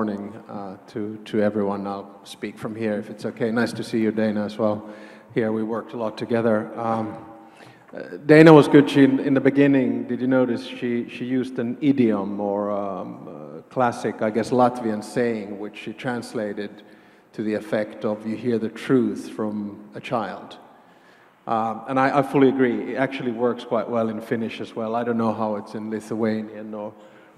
morning to everyone. I'll speak from here if it's okay. Nice to see you, Dana, as well. Here we worked a lot together. Dana was good. She, in the beginning, did you notice she used an idiom or classic, I guess, Latvian saying, which she translated to the effect of you hear the truth from a child. And I fully agree. It actually works quite well in Finnish as well. I don't know how it's in Lithuanian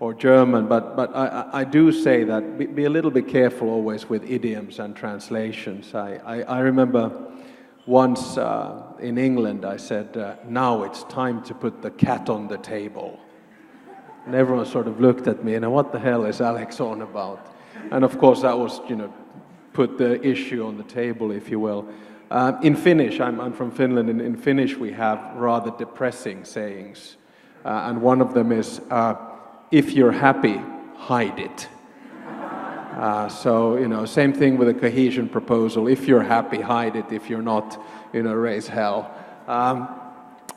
or German, but I do say that be a little bit careful always with idioms and translations. I remember once in England I said, now it's time to put the cat on the table. And everyone sort of looked at me and what the hell is Alex on about? And of course that was, put the issue on the table, if you will. In Finnish, I'm from Finland, and in Finnish we have rather depressing sayings. And one of them is, if you're happy, hide it. So, same thing with a cohesion proposal. If you're happy, hide it. If you're not, raise hell.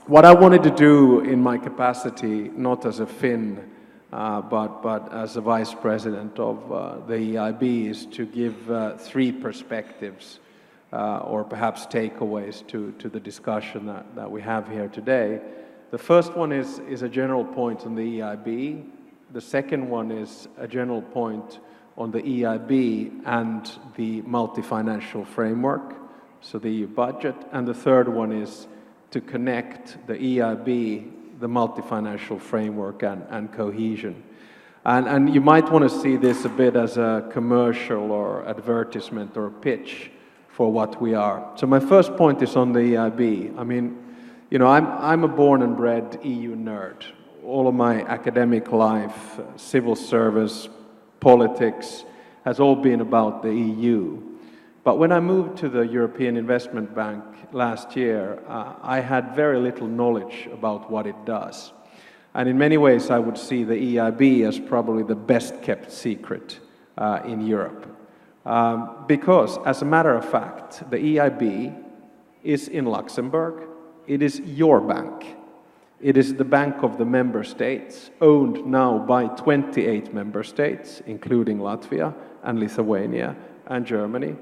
What I wanted to do in my capacity, not as a Finn, but as a vice president of the EIB, is to give three perspectives or perhaps takeaways to the discussion that we have here today. The first one is a general point on the EIB. The second one is a general point on the EIB and the multi-financial framework, so the EU budget. And the third one is to connect the EIB, the multi-financial framework, and cohesion. And you might want to see this a bit as a commercial or advertisement or pitch for what we are. So my first point is on the EIB. I mean, I'm a born and bred EU nerd. All of my academic life, civil service, politics, has all been about the EU. But when I moved to the European Investment Bank last year, I had very little knowledge about what it does. And in many ways, I would see the EIB as probably the best kept secret in Europe. Because, as a matter of fact, the EIB is in Luxembourg. It is your bank. It is the bank of the member states, owned now by 28 member states, including Latvia and Lithuania and Germany,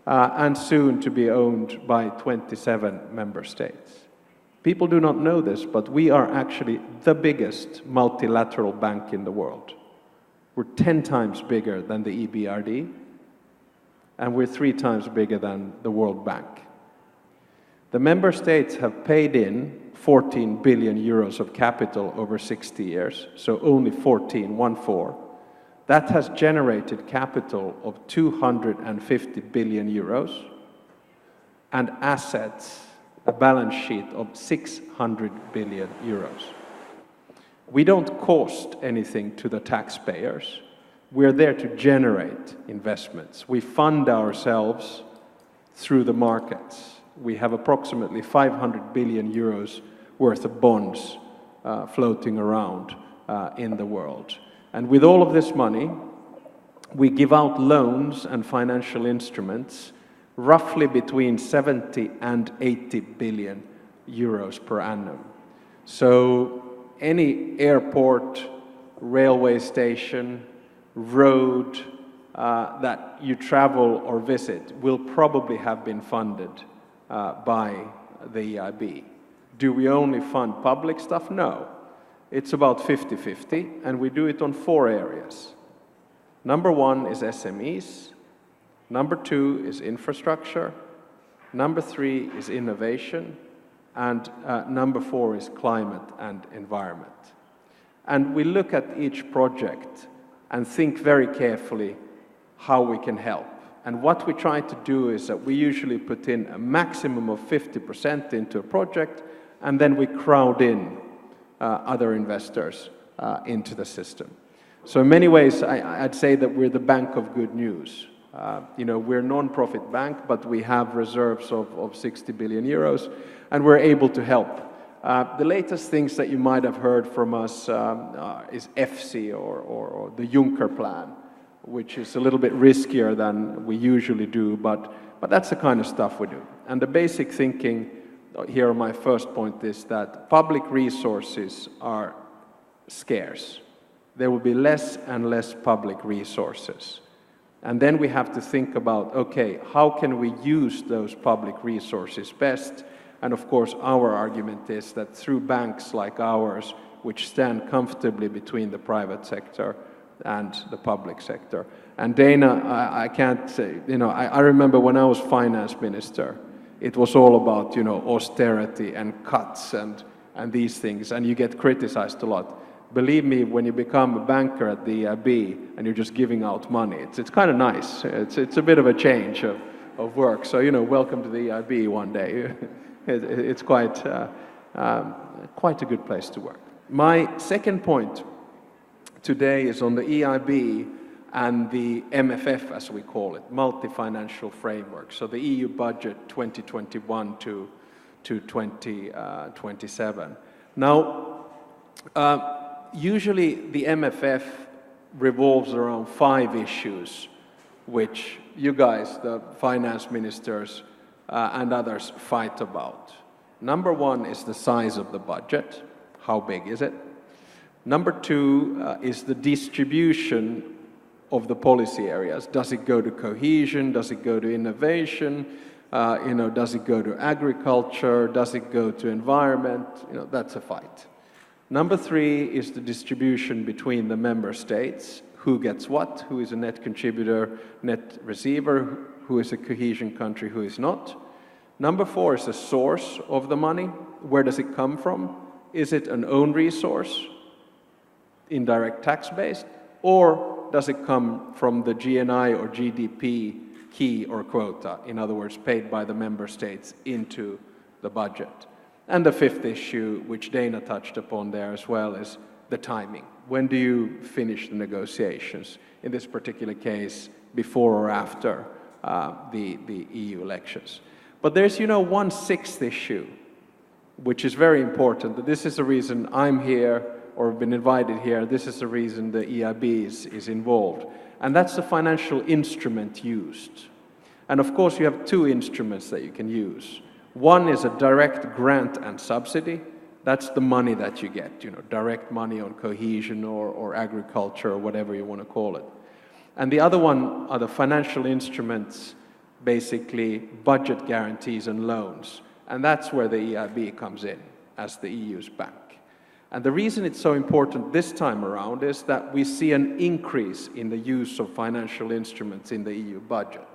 and soon to be owned by 27 member states. People do not know this, but we are actually the biggest multilateral bank in the world. We're 10 times bigger than the EBRD, and we're 3 times bigger than the World Bank. The member states have paid in 14 billion euros of capital over 60 years, so only 14. That has generated capital of 250 billion euros and assets, a balance sheet of 600 billion euros. We don't cost anything to the taxpayers. We're there to generate investments. We fund ourselves through the markets. We have approximately 500 billion euros worth of bonds floating around in the world. And with all of this money, we give out loans and financial instruments roughly between 70 and 80 billion euros per annum. So any airport, railway station, road that you travel or visit will probably have been funded by the EIB. Do we only fund public stuff? No. It's about 50-50, and we do it on 4 areas. Number 1 is SMEs. Number 2 is infrastructure. Number 3 is innovation. And number 4 is climate and environment. And we look at each project and think very carefully how we can help. And what we try to do is that we usually put in a maximum of 50% into a project, and then we crowd in other investors into the system. So in many ways, I'd say that we're the bank of good news. We're a non-profit bank, but we have reserves of 60 billion euros, and we're able to help. The latest things that you might have heard from us is EFSI or the Juncker plan, which is a little bit riskier than we usually do, but that's the kind of stuff we do. And the basic thinking here, my first point is that public resources are scarce. There will be less and less public resources. And then we have to think about, okay, how can we use those public resources best? And of course, our argument is that through banks like ours, which stand comfortably between the private sector and the public sector. And Dana, I can't say, I remember when I was finance minister, it was all about, austerity and cuts and these things, and you get criticized a lot. Believe me, when you become a banker at the EIB and you're just giving out money, it's kind of nice. It's a bit of a change of work. So, welcome to the EIB one day. It's quite a good place to work. My second point today is on the EIB and the MFF, as we call it, multi-financial framework. So the EU budget 2021 to 2027. Now, usually the MFF revolves around 5 issues, which you guys, the finance ministers and others, fight about. Number 1 is the size of the budget. How big is it? Number 2 is the distribution of the policy areas. Does it go to cohesion? Does it go to innovation? Does it go to agriculture? Does it go to environment? That's a fight. Number 3 is the distribution between the member states. Who gets what? Who is a net contributor, net receiver? Who is a cohesion country? Who is not? Number 4 is the source of the money. Where does it come from? Is it an own resource, indirect tax-based, or does it come from the GNI or GDP key or quota, in other words, paid by the member states into the budget? And the 5th issue, which Dana touched upon there as well, is the timing. When do you finish the negotiations? In this particular case, before or after the EU elections. But there's, 1/6 issue, which is very important. This is the reason I'm here, or have been invited here. This is the reason the EIB is involved. And that's the financial instrument used. And of course, you have 2 instruments that you can use. One is a direct grant and subsidy. That's the money that you get, direct money on cohesion or agriculture or whatever you want to call it. And the other one are the financial instruments, basically budget guarantees and loans. And that's where the EIB comes in as the EU's bank. And the reason it's so important this time around is that we see an increase in the use of financial instruments in the EU budget.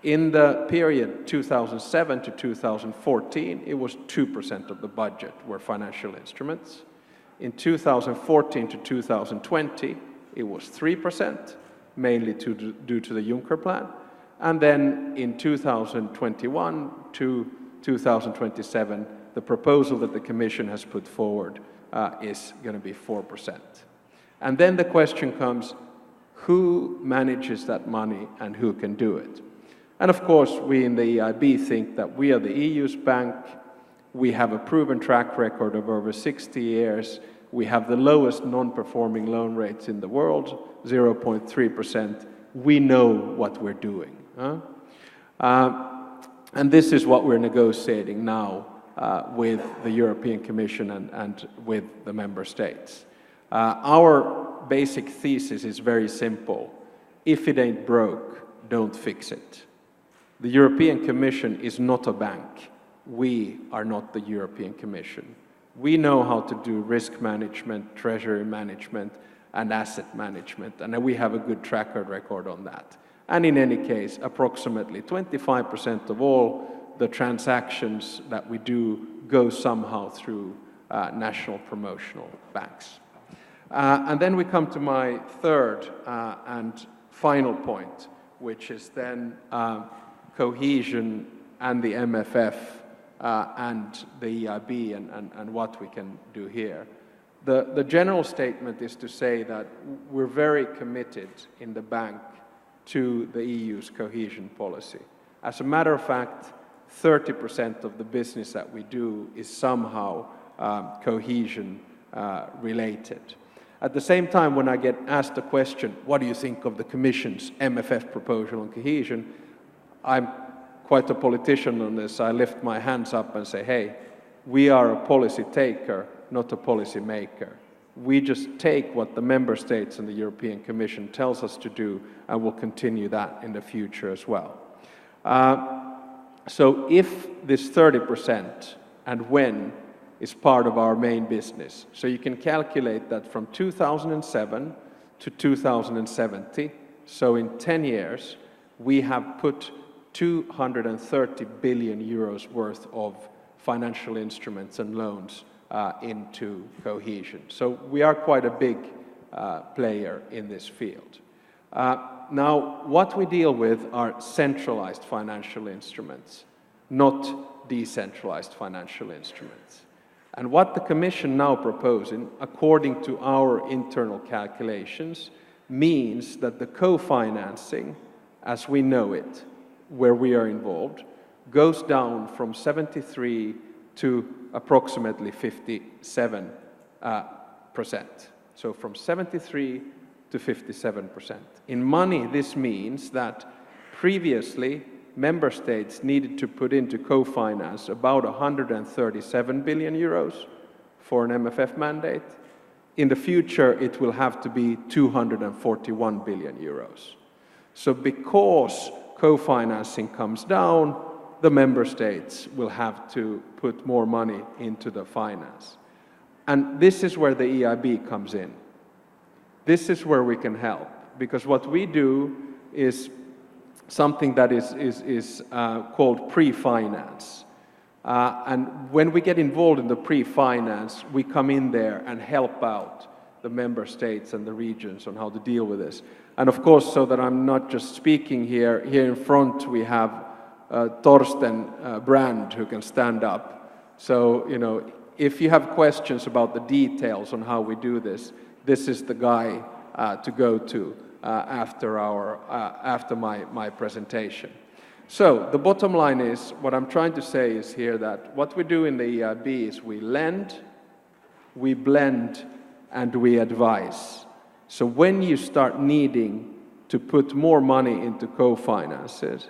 In the period 2007 to 2014, it was 2% of the budget were financial instruments. In 2014 to 2020, it was 3%, mainly due to the Juncker plan. And then in 2021 to 2027, the proposal that the Commission has put forward is going to be 4%. And then the question comes, who manages that money and who can do it? And of course, we in the EIB think that we are the EU's bank. We have a proven track record of over 60 years. We have the lowest non-performing loan rates in the world, 0.3%. We know what we're doing. And this is what we're negotiating now with the European Commission and with the member states. Our basic thesis is very simple. If it ain't broke, don't fix it. The European Commission is not a bank. We are not the European Commission. We know how to do risk management, treasury management, and asset management, and we have a good track record on that. And in any case, approximately 25% of all the transactions that we do go somehow through national promotional banks. And then we come to my third and final point, which is then cohesion and the MFF and the EIB and what we can do here. The general statement is to say that we're very committed in the bank to the EU's cohesion policy. As a matter of fact, 30% of the business that we do is somehow cohesion related. At the same time, when I get asked the question, what do you think of the Commission's MFF proposal on cohesion, I'm quite a politician on this. I lift my hands up and say, hey, we are a policy taker, not a policy maker. We just take what the member states and the European Commission tells us to do, and we'll continue that in the future as well. So if this 30% and when is part of our main business, so you can calculate that from 2007 to 2070, so in 10 years, we have put 230 billion euros worth of financial instruments and loans into cohesion. So we are quite a big player in this field. Now, what we deal with are centralized financial instruments, not decentralized financial instruments. And what the Commission now proposing, according to our internal calculations, means that the co-financing, as we know it, where we are involved, goes down from 73 to approximately 57%. So from 73 to 57%. In money, this means that previously member states needed to put into co-finance about 137 billion euros for an MFF mandate. In the future, it will have to be 241 billion euros. So because co-financing comes down, the member states will have to put more money into the finance. And this is where the EIB comes in. This is where we can help, because what we do is something that is called pre-finance. And when we get involved in the pre-finance, we come in there and help out the member states and the regions on how to deal with this. And of course, so that I'm not just speaking here in front we have Torsten Brand who can stand up. So, you know, if you have questions about the details on how we do this, this is the guy to go to after my presentation. So the bottom line is, what I'm trying to say is here that what we do in the EIB is we lend, we blend, and we advise. So when you start needing to put more money into co-finances,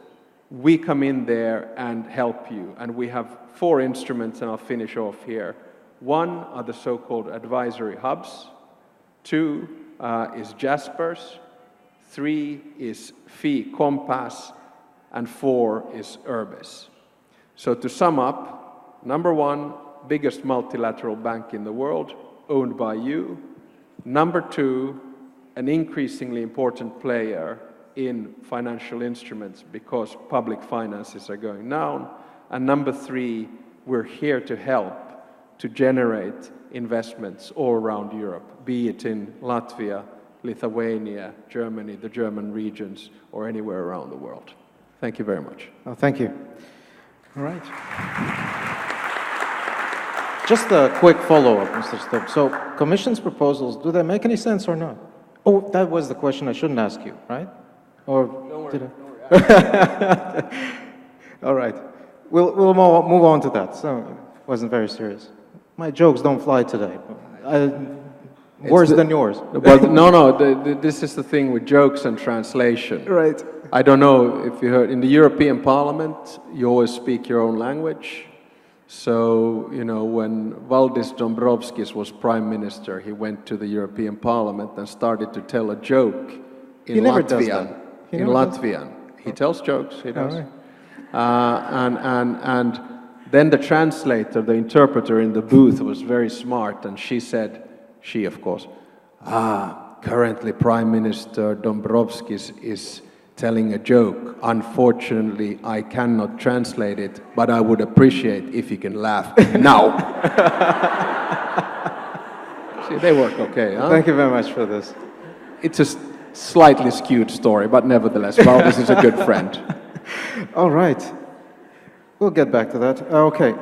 we come in there and help you. And we have 4 instruments, and I'll finish off here. 1 are the so-called advisory hubs. 2 is Jaspers. 3 is Fee Compass. And 4 is Urbis. So to sum up, number 1, biggest multilateral bank in the world, owned by you. Number 2, an increasingly important player in financial instruments because public finances are going down. And number 3, we're here to help to generate investments all around Europe, be it in Latvia, Lithuania, Germany, the German regions, or anywhere around the world. Thank you very much. Oh, thank you. All right. Just a quick follow-up, Mr. Stubb. So, Commission's proposals, do they make any sense or not? Oh, that was the question I shouldn't ask you, right? Or don't worry, did I? Don't worry. All right. We'll move on to that. So, it wasn't very serious. My jokes don't fly today. Worse than yours. But no, this is the thing with jokes and translation. Right. I don't know if you heard, in the European Parliament, you always speak your own language. So, you know, when Valdis Dombrovskis was Prime Minister, he went to the European Parliament and started to tell a joke in Latvian. In Latvian. He tells jokes, he does. Right. And then the translator, the interpreter in the booth was very smart, and she said, she of course, currently Prime Minister Dombrovskis is telling a joke. Unfortunately, I cannot translate it, but I would appreciate if you can laugh now. See, they work okay, huh? Thank you very much for this. It's a slightly skewed story, but nevertheless, Valdis is a good friend. All right. We'll get back to that. Okay.